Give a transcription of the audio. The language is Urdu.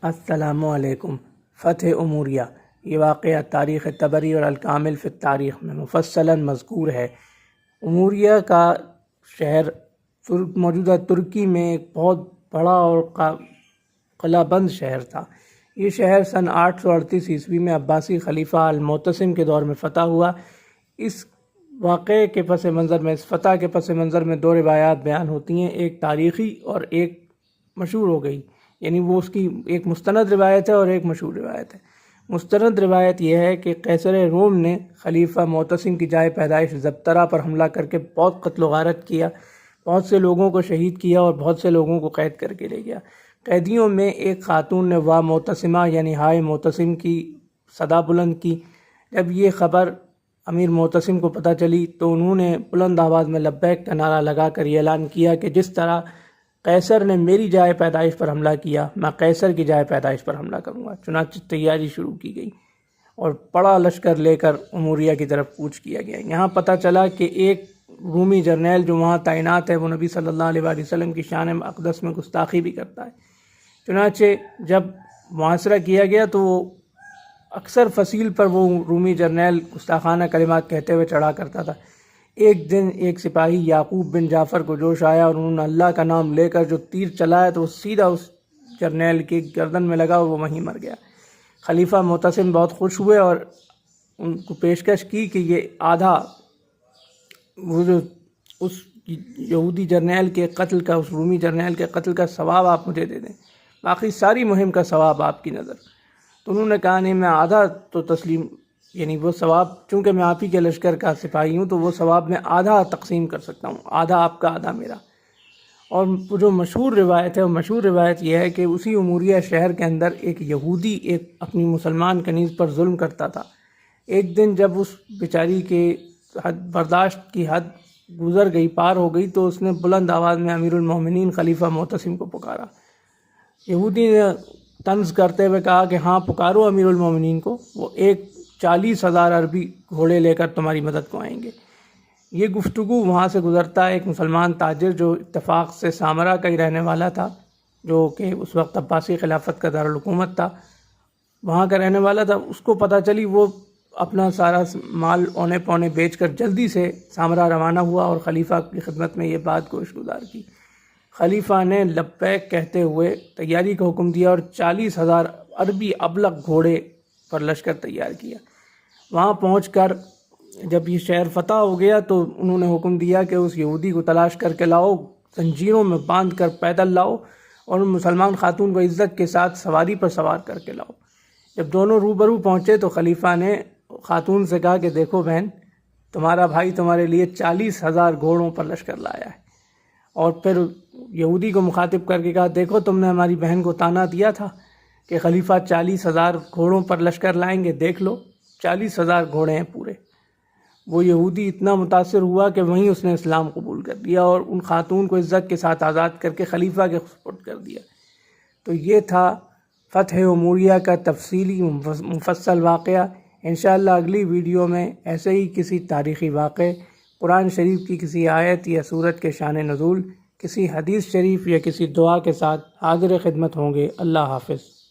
السلام علیکم۔ فتح عموریہ یہ واقعہ تاریخ طبری اور الکامل فی التاریخ میں مفصلاً مذکور ہے۔ عموریہ کا شہر موجودہ ترکی میں ایک بہت بڑا اور قلعہ بند شہر تھا۔ یہ شہر سن 838 عیسوی میں عباسی خلیفہ المعتصم کے دور میں فتح ہوا۔ اس واقعے کے پس منظر میں، اس فتح کے پس منظر میں دو روایات بیان ہوتی ہیں، ایک تاریخی اور ایک مشہور ہو گئی، یعنی وہ اس کی ایک مستند روایت ہے اور ایک مشہور روایت ہے۔ مستند روایت یہ ہے کہ قیصر روم نے خلیفہ معتصم کی جائے پیدائش زبترا پر حملہ کر کے بہت قتل و غارت کیا، بہت سے لوگوں کو شہید کیا اور بہت سے لوگوں کو قید کر کے لے گیا۔ قیدیوں میں ایک خاتون نے واہ معتصمہ یعنی ہائے معتصم کی صدا بلند کی۔ جب یہ خبر امیر معتصم کو پتہ چلی تو انہوں نے بلند آواز میں لبیک کا نعرہ لگا کر یہ اعلان کیا کہ جس طرح قیصر نے میری جائے پیدائش پر حملہ کیا، میں قیصر کی جائے پیدائش پر حملہ کروں گا۔ چنانچہ تیاری شروع کی گئی اور بڑا لشکر لے کر عموریہ کی طرف کوچ کیا گیا۔ یہاں پتہ چلا کہ ایک رومی جرنیل جو وہاں تعینات ہے وہ نبی صلی اللہ علیہ وآلہ وسلم کی شان اقدس میں گستاخی بھی کرتا ہے۔ چنانچہ جب محاصرہ کیا گیا تو وہ اکثر فصیل پر وہ رومی جرنیل گستاخانہ کلمات کہتے ہوئے چڑھا کرتا تھا۔ ایک دن ایک سپاہی یعقوب بن جعفر کو جوش آیا اور انہوں نے اللہ کا نام لے کر جو تیر چلایا تو وہ سیدھا اس جرنیل کی گردن میں لگا اور وہ وہیں مر گیا۔ خلیفہ معتصم بہت خوش ہوئے اور ان کو پیشکش کی کہ یہ آدھا وہ جو اس یہودی جرنیل کے قتل کا، اس رومی جرنیل کے قتل کا ثواب آپ مجھے دے دیں، باقی ساری مہم کا ثواب آپ کی نظر۔ تو انہوں نے کہا نہیں، میں آدھا تو تسلیم، یعنی وہ ثواب چونکہ میں آپ ہی کے لشکر کا سپاہی ہوں تو وہ ثواب میں آدھا تقسیم کر سکتا ہوں، آدھا آپ کا آدھا میرا۔ اور جو مشہور روایت ہے، وہ مشہور روایت یہ ہے کہ اسی عموریہ شہر کے اندر ایک یہودی ایک اپنی مسلمان کنیز پر ظلم کرتا تھا۔ ایک دن جب اس بیچاری کے برداشت کی حد گزر گئی، پار ہو گئی، تو اس نے بلند آواز میں امیر المومنین خلیفہ معتصم کو پکارا۔ یہودی نے طنز کرتے ہوئے کہا کہ ہاں پکارو امیر المومنین کو، وہ 40,000 عربی گھوڑے لے کر تمہاری مدد کو آئیں گے۔ یہ گفتگو وہاں سے گزرتا ایک مسلمان تاجر جو اتفاق سے سامرا کا ہی رہنے والا تھا، جو کہ اس وقت عباسی خلافت کا دارالحکومت تھا، وہاں کا رہنے والا تھا، اس کو پتہ چلی، وہ اپنا سارا مال اونے پونے بیچ کر جلدی سے سامرا روانہ ہوا اور خلیفہ کی خدمت میں یہ بات گوش گزار کی۔ خلیفہ نے لبیک کہتے ہوئے تیاری کا حکم دیا اور 40,000 عربی ابلغ گھوڑے پر لشکر تیار کیا۔ وہاں پہنچ کر جب یہ شہر فتح ہو گیا تو انہوں نے حکم دیا کہ اس یہودی کو تلاش کر کے لاؤ، زنجیروں میں باندھ کر پیدل لاؤ اور مسلمان خاتون کو عزت کے ساتھ سواری پر سوار کر کے لاؤ۔ جب دونوں روبرو پہنچے تو خلیفہ نے خاتون سے کہا کہ دیکھو بہن، تمہارا بھائی تمہارے لیے 40,000 گھوڑوں پر لشکر لایا ہے۔ اور پھر یہودی کو مخاطب کر کے کہا دیکھو تم نے ہماری بہن کو طعنہ دیا تھا کہ خلیفہ 40,000 گھوڑوں پر لشکر لائیں گے، دیکھ لو 40,000 گھوڑے ہیں پورے۔ وہ یہودی اتنا متاثر ہوا کہ وہیں اس نے اسلام قبول کر لیا اور ان خاتون کو عزت کے ساتھ آزاد کر کے خلیفہ کے سپرد کر دیا۔ تو یہ تھا فتح عموریہ کا تفصیلی مفصل واقعہ۔ انشاءاللہ اگلی ویڈیو میں ایسے ہی کسی تاریخی واقعے، قرآن شریف کی کسی آیت یا سورت کے شان نزول، کسی حدیث شریف یا کسی دعا کے ساتھ حاضر خدمت ہوں گے۔ اللہ حافظ۔